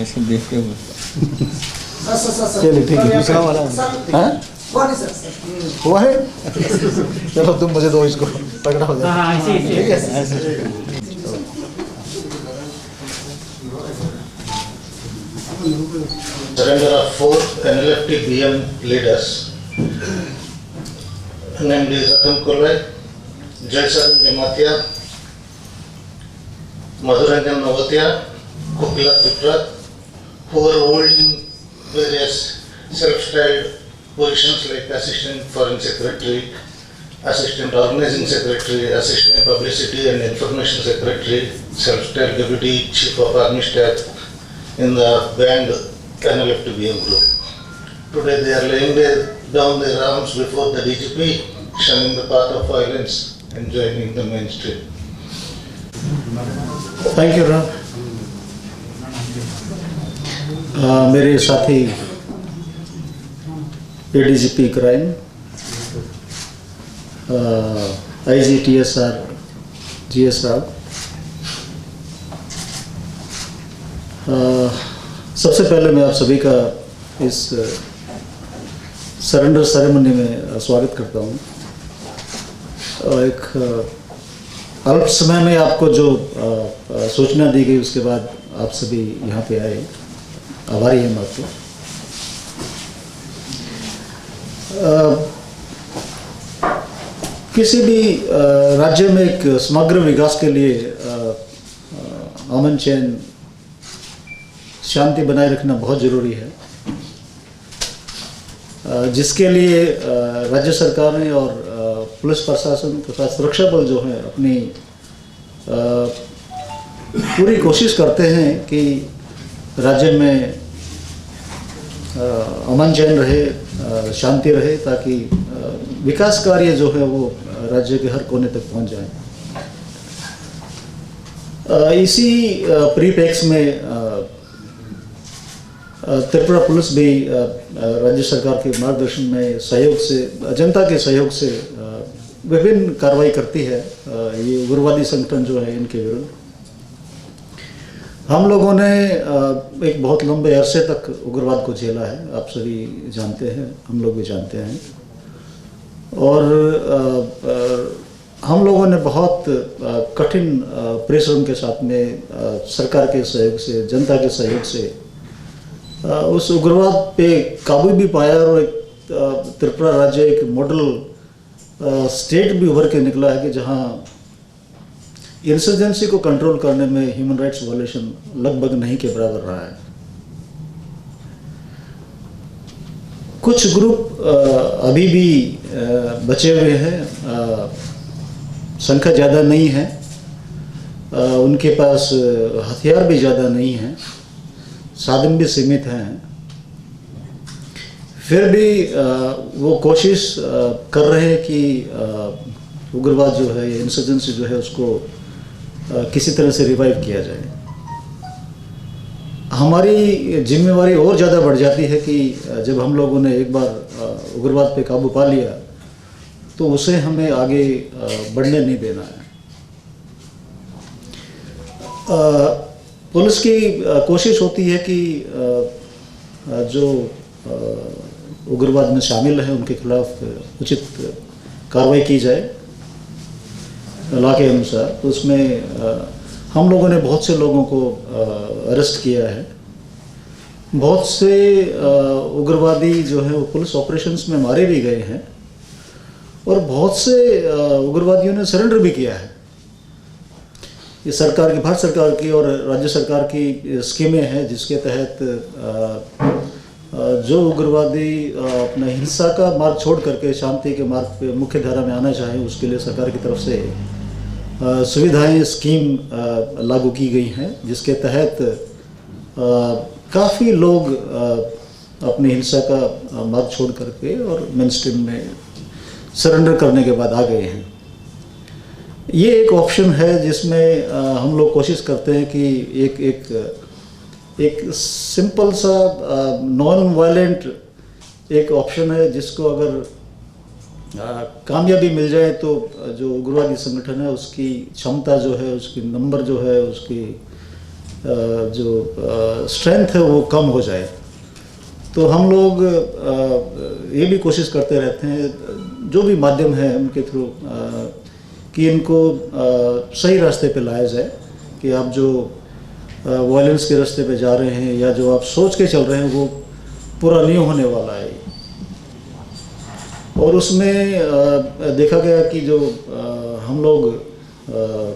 ऐसे देख के चलिए ठीक है, दूसरा वाला है हुआ है। चलो तुम मुझे दो, इसको पकड़ा हो जाए, ठीक है ऐसे। Surrender of 4 NLFT BM leaders, namely Ratan Kulwai, Jaisaran Jamatia, Madhuranjan Navatia, Kupila Tripura, who are holding various self-styled positions like Assistant Foreign Secretary, Assistant Organizing Secretary, Assistant Publicity and Information Secretary, self-styled Deputy Chief of Army Staff in the banned NLFT-BM group. Today they are laying down their arms before the DGP, shunning the path of violence and joining the mainstream. Thank you Ram. मेरे साथी ADGP crime, IGTSR GS साहब, सबसे पहले मैं आप सभी का इस सरेंडर सेरेमनी में स्वागत करता हूँ। एक अल्प समय में आपको जो सूचना दी गई उसके बाद आप सभी यहाँ पे आए, आभारी हैं आपको। किसी भी राज्य में एक समग्र विकास के लिए अमन चैन शांति बनाए रखना बहुत ज़रूरी है, जिसके लिए राज्य सरकार ने और पुलिस प्रशासन तथा सुरक्षा बल जो है अपनी पूरी कोशिश करते हैं कि राज्य में अमन चैन रहे, शांति रहे, ताकि विकास कार्य जो है वो राज्य के हर कोने तक पहुंच जाए। इसी परिप्रेक्ष्य में त्रिपुरा पुलिस भी राज्य सरकार के मार्गदर्शन में सहयोग से, जनता के सहयोग से विभिन्न कार्रवाई करती है ये उग्रवादी संगठन जो है इनके विरुद्ध। हम लोगों ने एक बहुत लंबे अरसे तक उग्रवाद को झेला है, आप सभी जानते हैं, हम लोग भी जानते हैं। और हम लोगों ने बहुत कठिन परिश्रम के साथ में सरकार के सहयोग से, जनता के सहयोग से उस उग्रवाद पे काबू भी पाया और एक त्रिपुरा राज्य एक मॉडल स्टेट भी उभर के निकला है कि जहां इंसर्जेंसी को कंट्रोल करने में ह्यूमन राइट्स वायलेशन लगभग नहीं के बराबर रहा है। कुछ ग्रुप अभी भी बचे हुए हैं, संख्या ज़्यादा नहीं है, उनके पास हथियार भी ज़्यादा नहीं है, साधन भी सीमित हैं, फिर भी वो कोशिश कर रहे हैं कि उग्रवाद जो है, इंसर्जेंसी जो है, उसको किसी तरह से रिवाइव किया जाए। हमारी जिम्मेवारी और ज़्यादा बढ़ जाती है कि जब हम लोगों ने एक बार उग्रवाद पे काबू पा लिया तो उसे हमें आगे बढ़ने नहीं देना है। पुलिस की कोशिश होती है कि जो उग्रवाद में शामिल है उनके खिलाफ उचित कार्रवाई की जाए लॉ के अनुसार। तो उसमें हम लोगों ने बहुत से लोगों को अरेस्ट किया है, बहुत से उग्रवादी जो है वो पुलिस ऑपरेशंस में मारे भी गए हैं और बहुत से उग्रवादियों ने सरेंडर भी किया है। ये सरकार की, भारत सरकार की और राज्य सरकार की स्कीमें हैं जिसके तहत जो उग्रवादी अपना हिंसा का मार्ग छोड़ करके शांति के मार्ग पे मुख्य धारा में आना चाहें उसके लिए सरकार की तरफ से सुविधाएं, स्कीम लागू की गई हैं, जिसके तहत काफ़ी लोग अपनी हिंसा का मार्ग छोड़ करके और मेन स्ट्रीम में सरेंडर करने के बाद आ गए हैं। ये एक ऑप्शन है जिसमें हम लोग कोशिश करते हैं कि एक सिंपल सा नॉन वायलेंट एक ऑप्शन है जिसको अगर कामयाबी मिल जाए तो जो उग्रवादी संगठन है उसकी क्षमता जो है, उसकी नंबर जो है, उसकी जो स्ट्रेंथ है वो कम हो जाए। तो हम लोग ये भी कोशिश करते रहते हैं जो भी माध्यम है उनके थ्रू कि इनको सही रास्ते पे लाया जाए कि आप जो वायलेंस के रास्ते पे जा रहे हैं या जो आप सोच के चल रहे हैं वो पूरा नहीं होने वाला है। और उसमें देखा गया कि जो हम लोग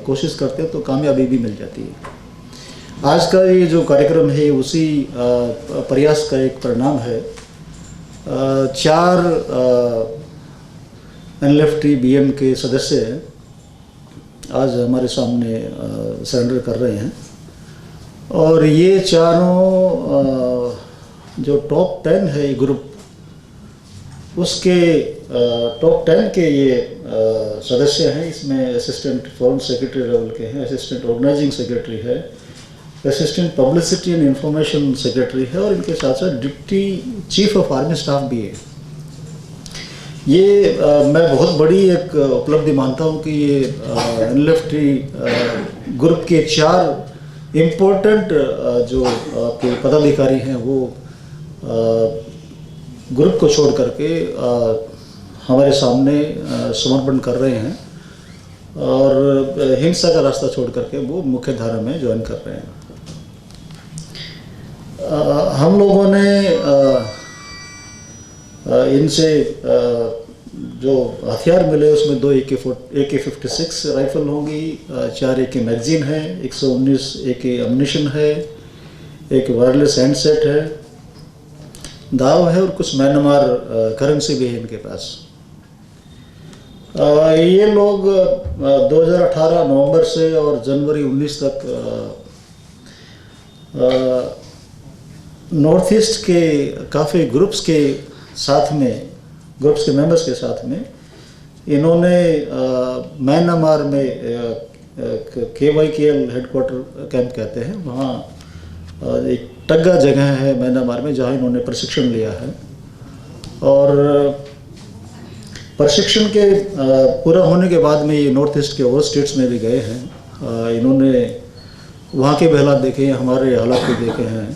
कोशिश करते हैं तो कामयाबी भी मिल जाती है। आज का ये जो कार्यक्रम है उसी प्रयास का एक परिणाम है। 4 NLFT BM के सदस्य आज हमारे सामने सरेंडर कर रहे हैं और ये चारों जो टॉप 10 है ये ग्रुप, उसके टॉप 10 के ये सदस्य हैं। इसमें असिस्टेंट फॉरेन सेक्रेटरी लेवल के हैं, असिस्टेंट ऑर्गेनाइजिंग सेक्रेटरी है, assistant publicity and information secretary है और इनके साथ साथ deputy chief of army staff भी है। ये मैं बहुत बड़ी एक उपलब्धि मानता हूँ कि ये NLFT ग्रुप के 4 इम्पोर्टेंट जो आपके पदाधिकारी हैं वो ग्रुप को छोड़ करके हमारे सामने समर्पण कर रहे हैं और हिंसा का रास्ता छोड़ करके वो मुख्य धारा में ज्वाइन कर रहे हैं। हम लोगों ने इनसे जो हथियार मिले उसमें 2 AK-56 राइफल होंगी, 4 AK मैगजीन है, 119 AK अम्यूनिशन है, एक वायरलेस हैंडसेट है, दाव है और कुछ म्यांमार करेंसी भी है इनके पास। ये लोग 2018 नवंबर से और जनवरी 19 तक नॉर्थ ईस्ट के काफ़ी ग्रुप्स के साथ में, ग्रुप्स के मेंबर्स के साथ में इन्होंने म्यांमार में KYKL हेडक्वार्टर कैंप कहते हैं, वहाँ एक टग्गा जगह है म्यांमार में जहाँ इन्होंने प्रशिक्षण लिया है और प्रशिक्षण के पूरा होने के बाद में ये नॉर्थ ईस्ट के और स्टेट्स में भी गए हैं। इन्होंने वहाँ के भी हालात देखे हैं, हमारे हालात भी देखे हैं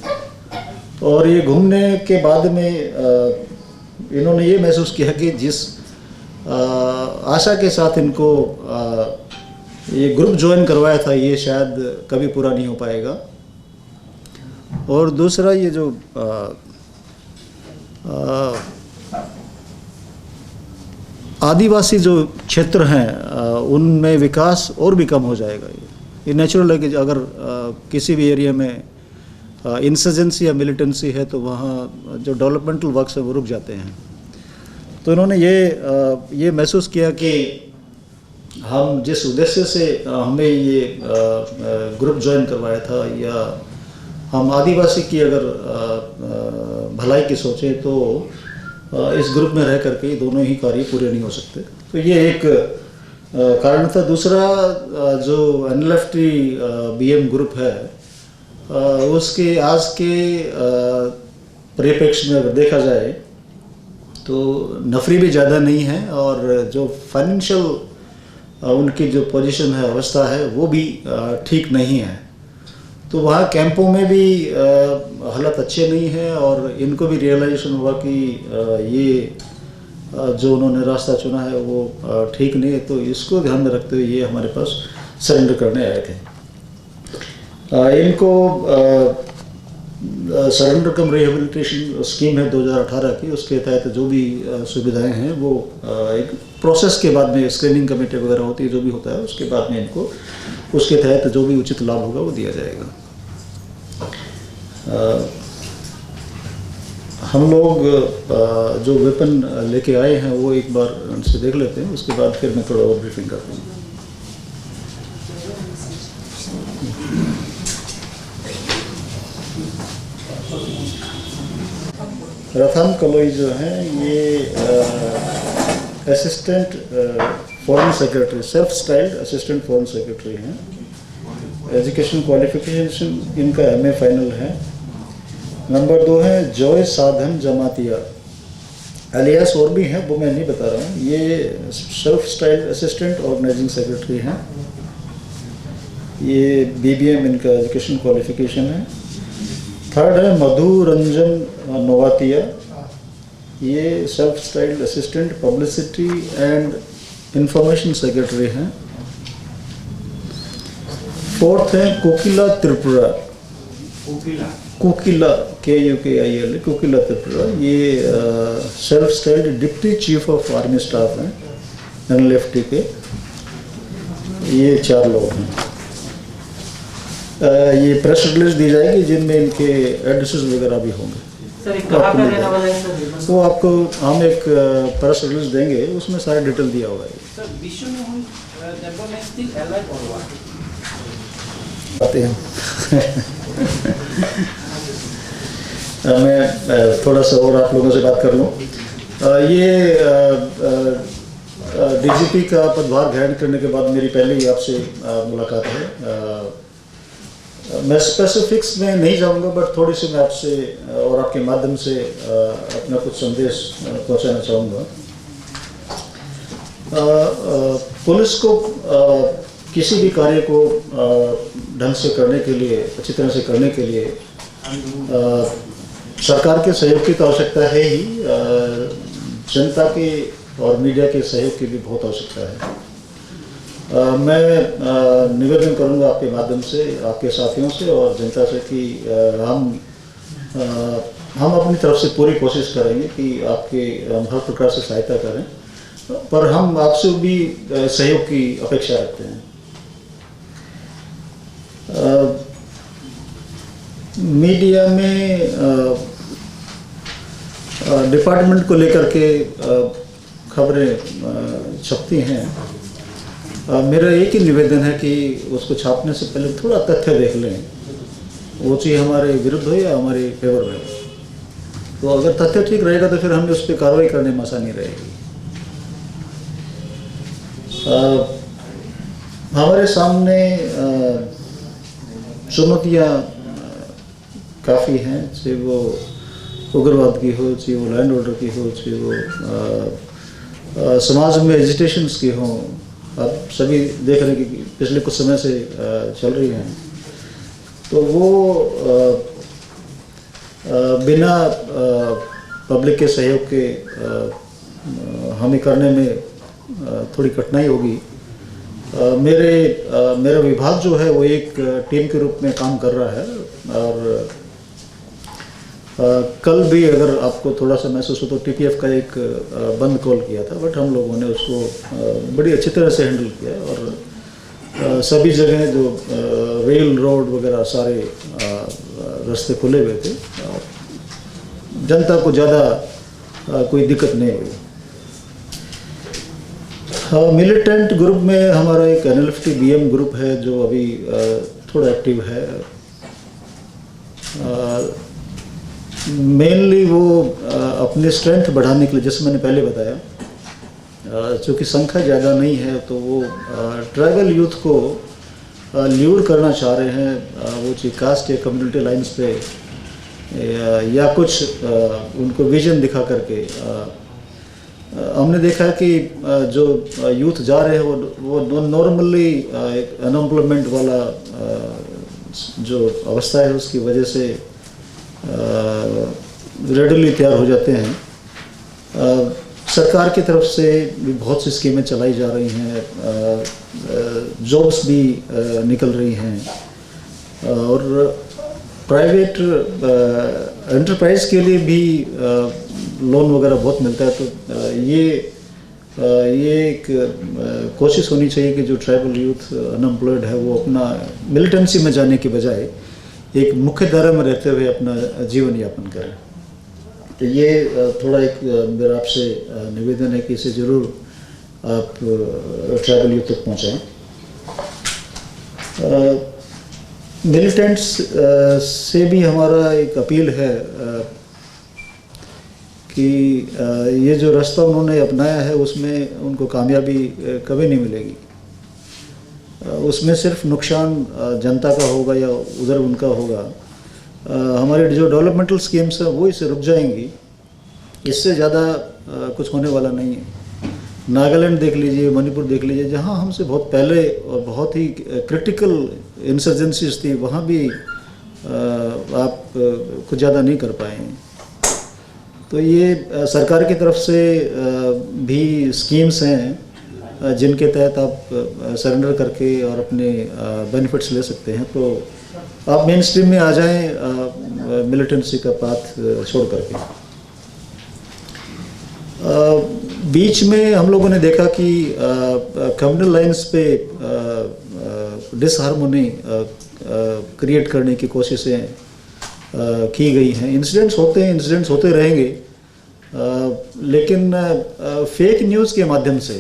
और ये घूमने के बाद में इन्होंने ये महसूस किया कि जिस आशा के साथ इनको ये ग्रुप ज्वाइन करवाया था ये शायद कभी पूरा नहीं हो पाएगा। और दूसरा ये जो आदिवासी जो क्षेत्र हैं उनमें विकास और भी कम हो जाएगा। ये नेचुरल है कि अगर किसी भी एरिया में इंसर्जेंसी या मिलिटेंसी है तो वहाँ जो डेवलपमेंटल वर्क्स है वो रुक जाते हैं। तो इन्होंने ये महसूस किया कि हम जिस उद्देश्य से हमें ये ग्रुप ज्वाइन करवाया था या हम आदिवासी की अगर भलाई की सोचें तो इस ग्रुप में रह करके ये दोनों ही कार्य पूरे नहीं हो सकते। तो ये एक कारण था। दूसरा जो NLFT BM ग्रुप है उसके आज के परिप्रेक्ष्य में अगर देखा जाए तो नफरी भी ज़्यादा नहीं है और जो फाइनेंशियल उनकी जो पोजीशन है, अवस्था है वो भी ठीक नहीं है। तो वहाँ कैंपों में भी हालत अच्छे नहीं है और इनको भी रियलाइजेशन हुआ कि ये जो उन्होंने रास्ता चुना है वो ठीक नहीं है। तो इसको ध्यान में रखते हुए ये हमारे पास सरेंडर करने आए थे। इनको सरेंडर कम रिहेबिलिटेशन स्कीम है 2018 की, उसके तहत जो भी सुविधाएं हैं वो एक प्रोसेस के बाद में स्क्रीनिंग कमेटी वगैरह होती है, जो भी होता है उसके बाद में इनको उसके तहत जो भी उचित लाभ होगा वो दिया जाएगा। हम लोग जो वेपन लेके आए हैं वो एक बार उनसे देख लेते हैं, उसके बाद फिर मैं थोड़ा और ब्रीफिंग करता हूँ। रथम कलोई जो हैं ये assistant foreign secretary, self styled assistant foreign secretary हैं। एजुकेशन क्वालिफिकेशन इनका MA फाइनल है। नंबर 2 है जॉय साधन जमातिया, एलियास और भी हैं, वो मैं नहीं बता रहा हूँ। ये self style assistant organising secretary हैं। ये BBM इनका एजुकेशन क्वालिफिकेशन है। थर्ड है मधु रंजन नोवातिया, ये self style assistant publicity and information secretary हैं। फोर्थ है कोकिला त्रिपुरा, कोकिला KUKIL, कोकिला त्रिपुरा, ये self styled deputy chief of army staff हैं NLFT के। ये 4 लोग हैं। ये प्रेस रिलीज दी जाएगी जिनमें इनके एड्रेसेस वगैरह भी होंगे। सर एक कहाँ का रहने वाला है सर? तो आपको हम एक प्रेस रिलीज देंगे, उसमें सारा डिटेल दिया होगा। सर विश्व में हम नेवर में स्टिल अलाइव और व्हाट? आते हैं मैं थोड़ा सा और आप लोगों से बात कर लूँ। ये DGP का पदभार ग्रहण करने के बाद मेरी पहले ही आपसे मुलाकात है। मैं स्पेसिफिक्स में नहीं जाऊंगा, बट थोड़ी सी मैं आपसे और आपके माध्यम से अपना कुछ संदेश पहुंचाना चाहूँगा। पुलिस को किसी भी कार्य को ढंग से करने के लिए, अच्छी तरह से करने के लिए सरकार के सहयोग की तो आवश्यकता है ही, जनता के और मीडिया के सहयोग की भी बहुत आवश्यकता है। मैं निवेदन करूंगा आपके माध्यम से, आपके साथियों से और जनता से कि हम अपनी तरफ से पूरी कोशिश करेंगे कि आपके हर प्रकार से सहायता करें, पर हम आपसे भी सहयोग की अपेक्षा रखते हैं। मीडिया में डिपार्टमेंट को लेकर के खबरें छपती हैं। मेरा एक ही निवेदन है कि उसको छापने से पहले थोड़ा तथ्य देख लें, वो चीज़ हमारे विरुद्ध हो या हमारे फेवर में। तो अगर तथ्य ठीक रहेगा तो फिर हमें उस पर कार्रवाई करने में आसानी रहेगी। हमारे सामने चुनौतियाँ काफ़ी हैं, चाहे वो उग्रवाद की हो, चाहे वो लैंड ऑर्डर की हो, चाहे वो समाज में एजिटेशंस की हो। आप सभी देख रहे हैं कि पिछले कुछ समय से चल रही हैं। तो वो बिना पब्लिक के सहयोग के हमें करने में थोड़ी कठिनाई होगी। मेरा विभाग जो है वो एक टीम के रूप में काम कर रहा है, और कल भी अगर आपको थोड़ा सा महसूस हो तो TPF का एक बंद कॉल किया था, बट हम लोगों ने उसको बड़ी अच्छी तरह से हैंडल किया, और सभी जगह जो रेल रोड वगैरह सारे रास्ते खुले हुए थे, जनता को ज़्यादा कोई दिक्कत नहीं हुई। मिलिटेंट ग्रुप में हमारा एक NLFT BM ग्रुप है जो अभी थोड़ा एक्टिव है। मेनली वो अपनी स्ट्रेंथ बढ़ाने के लिए, जैसे मैंने पहले बताया, चूँकि संख्या ज़्यादा नहीं है तो वो ट्राइबल यूथ को ल्यूर करना चाह रहे हैं, वो चाहे कास्ट या कम्युनिटी लाइन्स पे या कुछ उनको विजन दिखा करके। हमने देखा कि जो यूथ जा रहे हैं वो नॉर्मली एक अनएम्प्लॉयमेंट वाला जो अवस्था है उसकी वजह से रेडली तैयार हो जाते हैं। सरकार की तरफ से भी बहुत सी स्कीमें चलाई जा रही हैं, जॉब्स भी निकल रही हैं, और प्राइवेट एंटरप्राइज के लिए भी लोन वगैरह बहुत मिलता है। तो ये एक कोशिश होनी चाहिए कि जो ट्राइबल यूथ अनएम्प्लॉयड है वो अपना मिलिटेंसी में जाने के बजाय एक मुख्य धारा में रहते हुए अपना जीवन यापन करें। तो ये थोड़ा एक मेरा आपसे निवेदन है कि इसे ज़रूर आप ट्राइबल यूथ तक पहुँचाएँ। मिलिटेंट्स से भी हमारा एक अपील है कि ये जो रास्ता उन्होंने अपनाया है उसमें उनको कामयाबी कभी नहीं मिलेगी। उसमें सिर्फ नुकसान जनता का होगा या उधर उनका होगा। हमारे जो डेवलपमेंटल स्कीम्स हैं वो इससे रुक जाएंगी, इससे ज़्यादा कुछ होने वाला नहीं है। नागालैंड देख लीजिए, मणिपुर देख लीजिए, जहाँ हमसे बहुत पहले और बहुत ही क्रिटिकल इंसर्जेंसीज थी, वहाँ भी आप कुछ ज़्यादा नहीं कर पाए हैं। तो ये सरकार की तरफ से भी स्कीम्स हैं जिनके तहत आप सरेंडर करके और अपने बेनिफिट्स ले सकते हैं। तो आप मेन स्ट्रीम में आ जाएं मिलिटेंसी का पाथ छोड़ करके। बीच में हम लोगों ने देखा कि कम्युनल लाइंस पे डिसहार्मोनी क्रिएट करने की कोशिशें की गई हैं। इंसिडेंट्स होते हैं, इंसिडेंट्स होते रहेंगे, लेकिन फेक न्यूज़ के माध्यम से,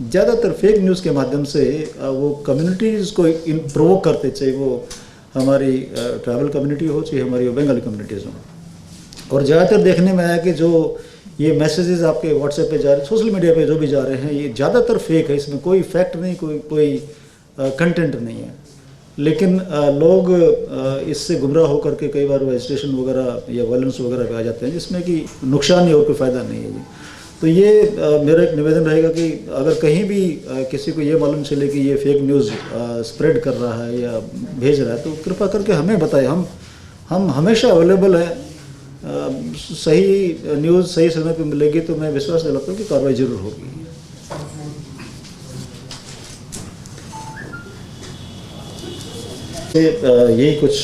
ज़्यादातर फेक न्यूज़ के माध्यम से वो कम्युनिटीज़ को प्रोवोक करते, चाहे वो हमारी ट्राइबल कम्युनिटी हो, चाहे हमारी बंगाली कम्युनिटीज़ हो। और ज़्यादातर देखने में आया कि जो ये मैसेजेस आपके व्हाट्सएप पे जा रहे हैं, सोशल मीडिया पे जो भी जा रहे हैं, ये ज़्यादातर फेक है। इसमें कोई फैक्ट नहीं, कोई कंटेंट नहीं है। लेकिन लोग इससे गुमराह होकर के कई बार एजिटेशन वगैरह या वायलेंस वगैरह पे आ जाते हैं, जिसमें कि नुकसान ही और कोई फ़ायदा नहीं है। तो ये मेरा एक निवेदन रहेगा कि अगर कहीं भी किसी को ये मालूम चले कि ये फेक न्यूज़ स्प्रेड कर रहा है या भेज रहा है, तो कृपा करके हमें बताएं। हम हमेशा अवेलेबल है। सही न्यूज़ सही समय पे मिलेगी तो मैं विश्वास दिलाता हूँ कि कार्रवाई जरूर होगी। यही कुछ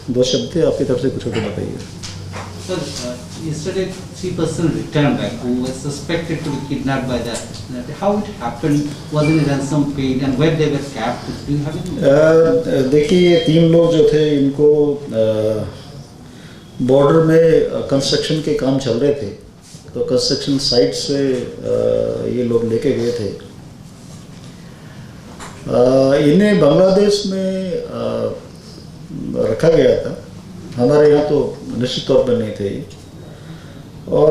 दो शब्द थे, आपकी तरफ से कुछ होते बताइए। Sir, yesterday 3 persons returned back who were suspected to be kidnapped by the. How it happened? Was any ransom paid and where they were kept? Do you have any? देखिए, ये 3 लोग जो थे, इनको बॉर्डर में कंस्ट्रक्शन के काम चल रहे थे, तो कंस्ट्रक्शन साइट से ये लोग लेके गए थे। इन्हें बांग्लादेश में रखा गया था। हमारे यहाँ तो निश्चित तौर पर नहीं थे। और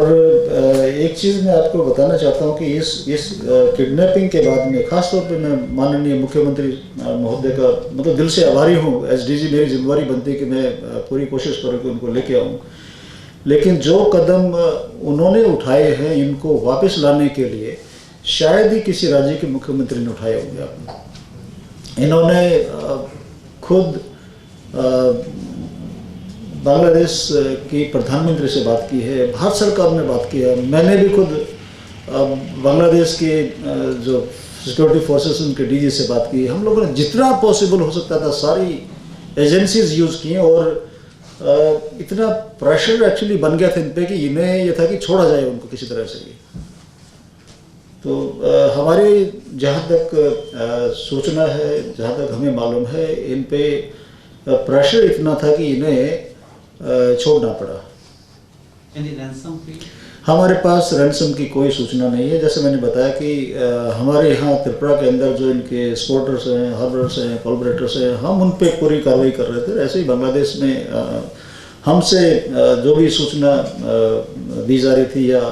एक चीज़ मैं आपको बताना चाहता हूँ कि इस किडनैपिंग के बाद में ख़ास तौर पे मैं माननीय मुख्यमंत्री महोदय का मतलब दिल से आभारी हूँ। SDG मेरी जिम्मेवारी बनती है कि मैं पूरी कोशिश करूँ कि उनको लेके आऊँ, लेकिन जो कदम उन्होंने उठाए हैं इनको वापस लाने के लिए, शायद ही किसी राज्य के मुख्यमंत्री ने उठाए होंगे। आपने इन्होंने खुद बांग्लादेश की प्रधानमंत्री से बात की है, भारत सरकार ने बात की है। मैंने भी खुद बांग्लादेश के जो सिक्योरिटी फोर्सेस उनके DG से बात की है। हम लोगों ने जितना पॉसिबल हो सकता था सारी एजेंसीज यूज़ की, और इतना प्रेशर एक्चुअली बन गया था इन पे कि इन्हें यह था कि छोड़ा जाए उनको किसी तरह से भी। तो हमारी जहाँ तक सूचना है, जहाँ तक हमें मालूम है, इन पे प्रेशर इतना था कि इन्हें छोड़ना पड़ा। Any ransom paid? हमारे पास रैंसम की कोई सूचना नहीं है। जैसे मैंने बताया कि हमारे यहाँ त्रिपुरा के अंदर जो इनके स्पोर्टर्स हैं, हार्बर्स हैं, कोलबरेटर्स हैं, हम उन पर पूरी कार्रवाई कर रहे थे। ऐसे ही बांग्लादेश में हमसे जो भी सूचना दी जा रही थी या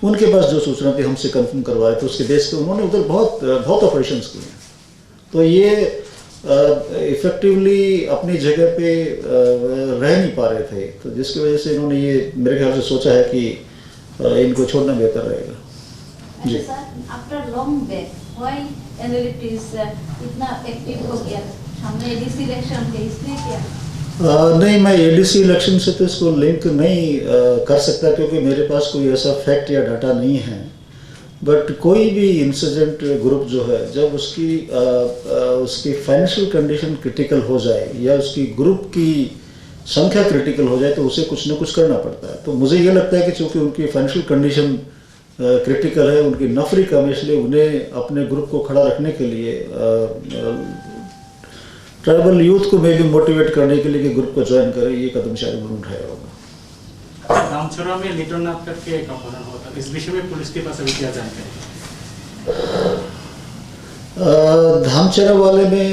उनके पास जो सूचना थी हमसे कंफर्म करवा रहे थे उसके देश पे, उन्होंने उधर बहुत ऑपरेशंस किए। तो ये इफेक्टिवली अपनी जगह पे रह नहीं पा रहे थे, तो जिसकी वजह से इन्होंने ये मेरे ख्याल से सोचा है कि इनको छोड़ना बेहतर रहेगा। जी after long back why NLF is इतना एक्टिव हो गया हमने एडीसी इलेक्शन के, इसलिए क्या? नहीं, मैं ADC इलेक्शन से तो इसको लिंक नहीं कर सकता, क्योंकि मेरे पास कोई ऐसा फैक्ट या डाटा नहीं है। बट कोई भी इंसर्जेंट ग्रुप जो है, जब उसकी फाइनेंशियल कंडीशन क्रिटिकल हो जाए या उसकी ग्रुप की संख्या क्रिटिकल हो जाए, तो उसे कुछ न कुछ करना पड़ता है। तो मुझे ये लगता है कि चूँकि उनकी फाइनेंशियल कंडीशन क्रिटिकल है, उनकी नफरी कम है, इसलिए उन्हें अपने ग्रुप को खड़ा रखने के लिए ट्राइबल यूथ को मे भी मोटिवेट करने के लिए कि ग्रुप को ज्वाइन करें, ये कदम शायद उन्होंने उठाया होगा। धामचोरा में लिटोनाथ करके एक अपहरण हुआ था, इस विषय में पुलिस के पास अभी क्या जानकारी? धामचोरा वाले में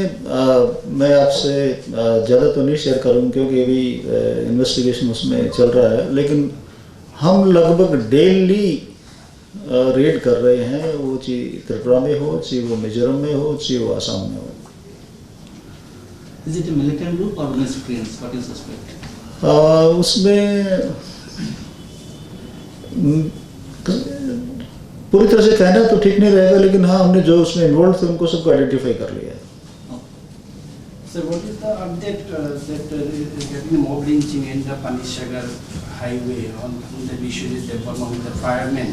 मैं आपसे ज़्यादा तो नहीं शेयर करूँगा, क्योंकि अभी इन्वेस्टिगेशन उसमें चल रहा है। लेकिन हम लगभग डेली रेड कर रहे हैं, वो चाहे त्रिपुरा में हो, चाहे वो मिजोरम में हो, चाहे वो आसाम में हो। Is it a militant group or miscreants? What is suspect? उसमें पूरी तरह से कहना तो ठीक नहीं रहेगा, लेकिन हाँ हमने जो उसमें इन्वॉल्व थे उनको सबको आइडेंटिफाई कर लिया है। So what is the update that is getting mob lynching in the Panishagar highway on the Vishwajit Department with the firemen?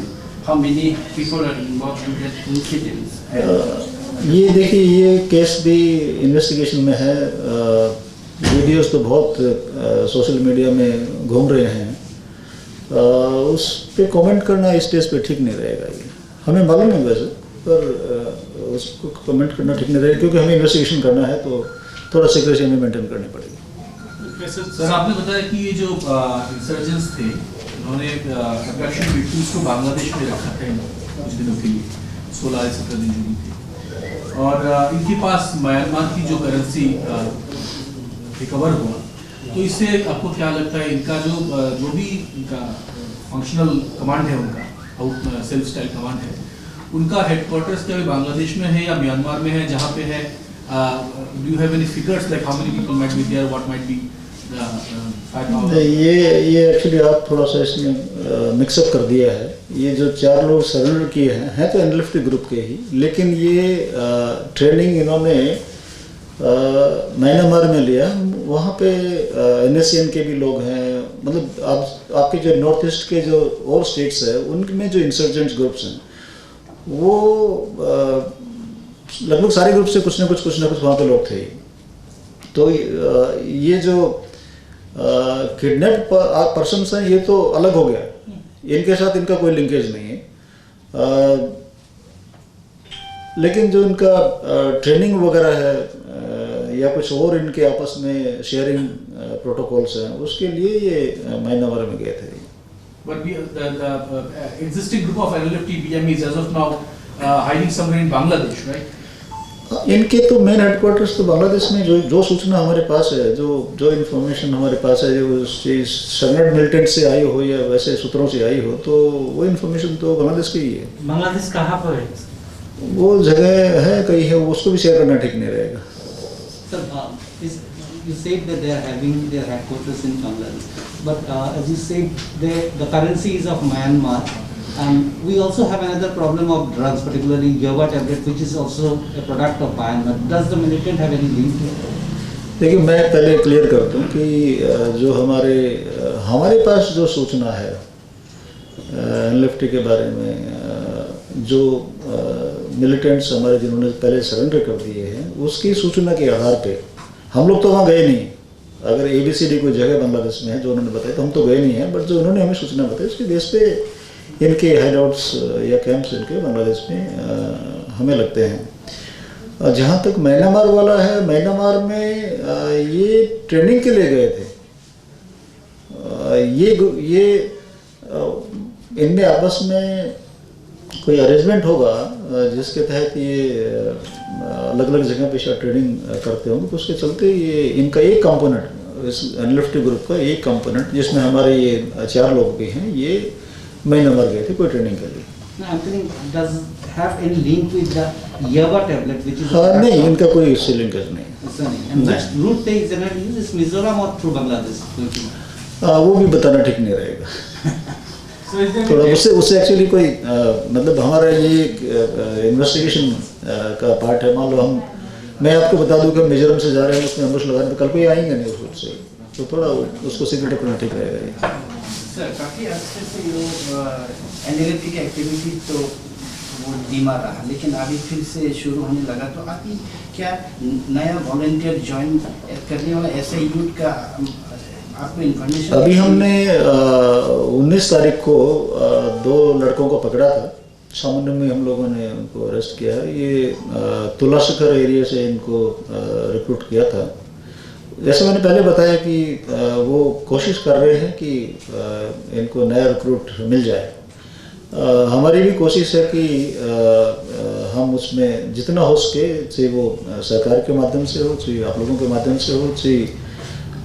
How many people are involved in that incidents? ये देखिए ये case भी investigation में है। Videos तो बहुत social media में घूम रहे हैं, उस पे कमेंट करना इस स्टेज पे ठीक नहीं रहेगा। ये हमें मालूम है वैसे, पर उसको कमेंट करना ठीक नहीं रहेगा क्योंकि हमें इन्वेस्टिगेशन करना है, तो थोड़ा सीक्रेसी हमें मेंटेन करनी पड़ेगी। सर आपने बताया कि ये जो इंसर्जेंट्स थे उन्होंने अब्डक्शन विक्टिम्स को बांग्लादेश में रखा था कुछ दिनों के लिए, 16 से 17 दिन जो भी थे, और इनके पास म्यांमार की जो करेंसी रिकवर हुआ, तो इससे आपको क्या लगता है इनका जो भी इनका फंक्शनल कमांड है, उनका सेल्फ स्टाइल कमांड है, उनका हेडक्वार्टर्स क्या बांग्लादेश में है या म्यांमार में है? जहाँ पे है, do you have any figures like how many people might be there, what might be the firepower? ये एक्चुअली आप थोड़ा सा इसमें मिक्सअप कर दिया है। ये जो 4 लोग सरेंडर किए हैं तो एनएलएफटी ग्रुप के ही, लेकिन ये ट्रेनिंग इन्होंने म्यांमार में लिया। वहाँ पे एनएससीएन के भी लोग हैं, मतलब आपके जो नॉर्थ ईस्ट के जो और स्टेट्स है उनमें जो इंसर्जेंट ग्रुप्स हैं वो लगभग सारे ग्रुप से कुछ ना कुछ वहाँ पे लोग थे। तो ये जो किडनैप पर्सन्स हैं ये तो अलग हो गया, इनके साथ इनका कोई लिंकेज नहीं है। लेकिन जो इनका ट्रेनिंग वगैरह है या कुछ और इनके आपस में शेयरिंग प्रोटोकॉल्स हैं, उसके लिए ये म्यांमार में गए थे। But the existing group of NLFT BMEs as of now hiding somewhere in Bangladesh, right? इनके तो मेन हेडक्वार्टर्स तो बांग्लादेश में जो सूचना हमारे पास है, जो इन्फॉर्मेशन हमारे पास है, जो शरणर मिलिटेंट से आई हो या वैसे सूत्रों से आई हो, तो वो इन्फॉर्मेशन तो बांग्लादेश की ही है। बांग्लादेश कहाँ पर है? वो जगह है कहीं है, उसको भी शेयर करना ठीक नहीं रहेगा। Sir, you said that they are having their headquarters in Bangladesh, but as you said, the currency is of Myanmar, and we also have another problem of drugs, particularly Yaba tablet, which is also a product of Myanmar. Does the militant have any link to it? देखिए मैं पहले clear कर दूं कि जो हमारे पास जो सूचना है एनएलएफटी के बारे में, जो मिलिटेंट्स हमारे जिन्होंने पहले सरेंडर कर दिए हैं, उसकी सूचना के आधार पे हम लोग तो वहाँ गए नहीं। अगर ABCD कोई जगह बांग्लादेश में है जो उन्होंने बताया तो हम तो गए नहीं हैं, बट जो उन्होंने हमें सूचना बताई उसके बेस पे इनके हाइडआउट्स या कैंप्स इनके बांग्लादेश में हमें लगते हैं। जहाँ तक म्यांमार वाला है, म्यांमार में ये ट्रेनिंग के लिए गए थे। ये इनमें आपस में कोई अरेंजमेंट होगा जिसके तहत ये अलग अलग जगह पे शायद ट्रेनिंग करते होंगे, तो उसके चलते ये इनका एक कंपोनेंट, इस एनएलएफटी ग्रुप का एक कंपोनेंट जिसमें हमारे ये 4 लोग भी हैं, ये म्यांमार गए थे कोई ट्रेनिंग के लिए। I'm thinking, does have any link with the Yaba tablet, which is? नहीं, इनका कोई इससे लिंकेज नहीं। And which route they generally use is Mizoram or through Bangladesh? वो भी बताना ठीक नहीं रहेगा। थोड़ा उससे एक्चुअली कोई मतलब हमारा ये इन्वेस्टिगेशन का पार्ट है। मान लो मैं आपको बता दूं कि हम मिजोरम से जा रहे हैं, उसमें एम्बुश लगाने, तो कल को ये आएंगे नहीं उस रूट से, तो थोड़ा उसको सीक्रेट रखना ठीक रहेगा ये। सर काफ़ी अर्से से ये एनएलएफटी की एक्टिविटी तो वो धीमा रहा, लेकिन अभी फिर से शुरू होने लगा, तो अभी क्या नया वॉलंटियर ज्वाइन करने वाला ऐसे यूथ का आपको इन्फॉर्मेशन? अभी हमने 19 तारीख को 2 लड़कों को पकड़ा था, सामान्य में हम लोगों ने उनको अरेस्ट किया है। ये तुलाशकर एरिया से इनको रिक्रूट किया था। जैसे मैंने पहले बताया कि वो कोशिश कर रहे हैं कि इनको नया रिक्रूट मिल जाए। हमारी भी कोशिश है कि हम उसमें जितना हो सके, चाहे वो सरकार के माध्यम से हो, चाहे आप लोगों के माध्यम से हो, चाहे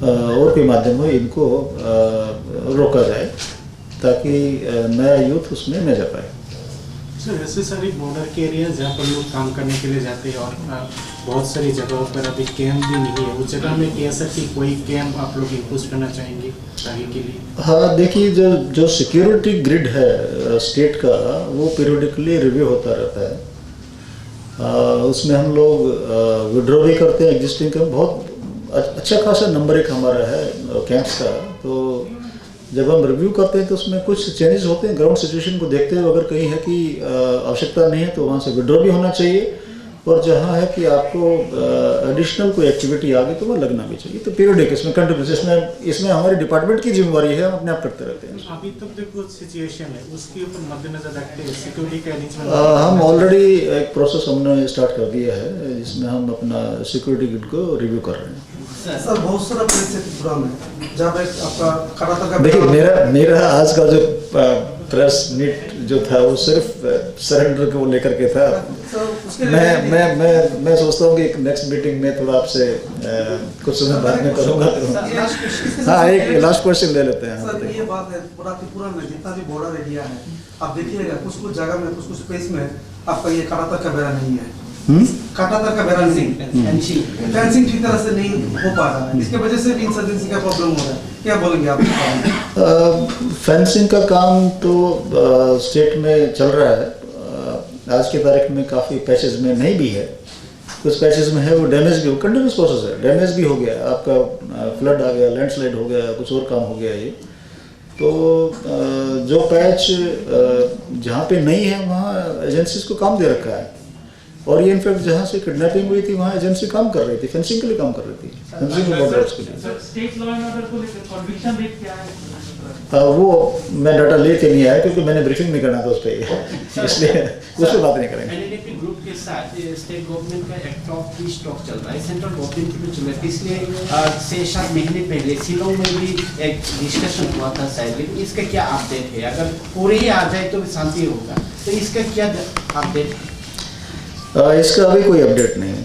और कोई माध्यम हो, इनको रोका जाए ताकि नया यूथ उसमें न जा पाए। सर ऐसे सारी बॉर्डर के एरिया जहाँ पर लोग काम करने के लिए जाते हैं और बहुत सारी जगहों पर अभी कैंप भी नहीं है, उस जगह में क्या सर कि कोई कैंप आप लोग इम्पोज करना चाहेंगे आगे के लिए? हाँ देखिए, जो सिक्योरिटी ग्रिड है स्टेट का, वो पीरियडिकली रिव्यू होता रहता है। उसमें हम लोग विड्रॉ भी करते हैं एग्जिस्टिंग कैंप, बहुत अच्छा खासा नंबर एक हमारा है कैंप्स का। तो जब हम रिव्यू करते हैं तो उसमें कुछ चेंजेस होते हैं, ग्राउंड सिचुएशन को देखते हुए अगर कहीं है कि आवश्यकता नहीं है तो वहाँ से विड्रॉ भी होना चाहिए, और जहाँ है कि आपको एडिशनल कोई एक्टिविटी आ गई तो वो लगना भी चाहिए। तो पीरियडिक इसमें कंटिन्यूस, इसमें हमारी डिपार्टमेंट की जिम्मेवारी है, हम अपने आप करते रहते हैं। अभी तक जो सिचुएशन है उसके ऊपर मद्देनजर रखते हुए सिक्योरिटी का अरेंजमेंट हम ऑलरेडी एक प्रोसेस हमने स्टार्ट कर दिया है जिसमें हम अपना सिक्योरिटी ग्रिड को रिव्यू कर रहे हैं। सर बहुत सारा प्रोग्राम है जहाँ पे आपका कराता का देखिए, मेरा आज का जो प्रेस मीट जो था वो सिर्फ सरेंडर को लेकर के था। मैं सोचता हूँ कि नेक्स्ट मीटिंग में थोड़ा आपसे कुछ समय बाद में करूँगा। हाँ, एक लास्ट क्वेश्चन ले लेते हैं। सर ये बात है, पूरा त्रिपुरा में जितना भी बॉर्डर एरिया है आप देखिएगा, कुछ कुछ जगह में कुछ कुछ स्पेस में आपका ये कराता का बेड़ा नहीं है, काटातार का बेड़ा नहीं, फेंसिंग ठीक तरह से नहीं हो पा रहा है, इसके वजह से भी इंसर्जेंसी का प्रॉब्लम हो रहा है। क्या बोलेंगे आप? फेंसिंग का काम तो स्टेट में चल रहा है। आज की तारीख में काफ़ी पैचेज में नहीं भी है, कुछ पैचेज में है वो डैमेज भी, वो कंटिन्यूस प्रोसेस है, डैमेज भी हो गया, आपका फ्लड आ गया, लैंडस्लाइड हो गया, कुछ और काम हो गया ये। तो जो पैच जहाँ पे नहीं है वहाँ एजेंसीज को काम दे रखा है, और ये इनफैक्ट जहाँ से किडनैपिंग हुई थी वहाँ एजेंसी काम कर रही थी, फेंसिंग के लिए काम कर रही थी, फेंसिंग के बॉर्डर्स के लिए। स्टेट लॉ एंड ऑर्डर को लेकर कन्विक्शन रेट क्या है? वो मैं डाटा लेके नहीं आया क्योंकि मैंने ब्रीफिंग नहीं करना था उस पर, इसलिए उस पर बात नहीं करेंगे। एनएलएफटी ग्रुप के साथ स्टेट गवर्नमेंट का एक्ट ऑफ पीस टॉक चल रहा है, सेंट्रल गवर्नमेंट की भी चल रहा है, इसलिए 6-7 महीने पहले शिलोंग में भी एक डिस्कशन हुआ था शायद, लेकिन इसका क्या अपडेट है? अगर पूरे ही आ जाए तो शांति होगा, तो इसका क्या अपडेट है? इसका अभी कोई अपडेट नहीं है।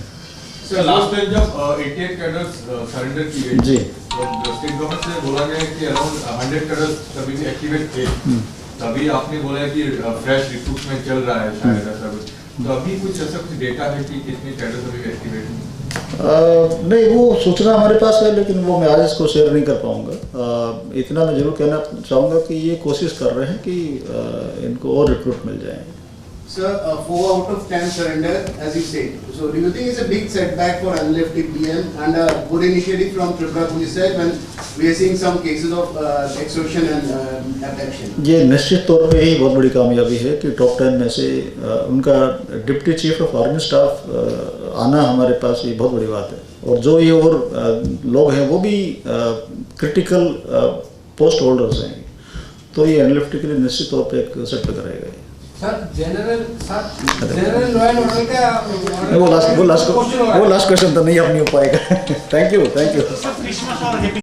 सर लास्ट टाइम जब 88 कैडर्स सरेंडर किए जी, तो स्टेट गवर्नमेंट से बोला गया कि अराउंड 100 कैडर्स तभी भी एक्टिवेट थे, तभी आपने बोला कि फ्रेश रिक्रूटमेंट चल रहा है शायद ऐसा कुछ, तो अभी कुछ ऐसा कुछ डेटा है कि कितने कैडर्स अभी एक्टिवेट हैं? नहीं, वो सूचना हमारे पास है लेकिन वो मैं आज इसको शेयर नहीं कर पाऊंगा। इतना मैं जरूर कहना चाहूँगा कि ये कोशिश कर रहे हैं कि इनको और रिक्रूट मिल जाए। Sir, 4 out of 10 surrender, as you said. So, do you think it's a big setback for NLFTPM and a good initiative from Tripura Police side when we are seeing some cases of extortion and abduction? ये निश्चित तौर पे ही बहुत बड़ी कामयाबी है कि top 10 में से उनका deputy chief of army staff आना हमारे पास ये बहुत बड़ी बात है, और जो ये और लोग हैं वो भी क्रिटिकल पोस्ट होल्डर्स हैं, तो ये NLFT के लिए निश्चित तौर पे एक सेटबैक रहेगा। Sir general law and order का वो लास्ट क्वेश्चन तो नहीं अपनी हो पाएगा। Thank you.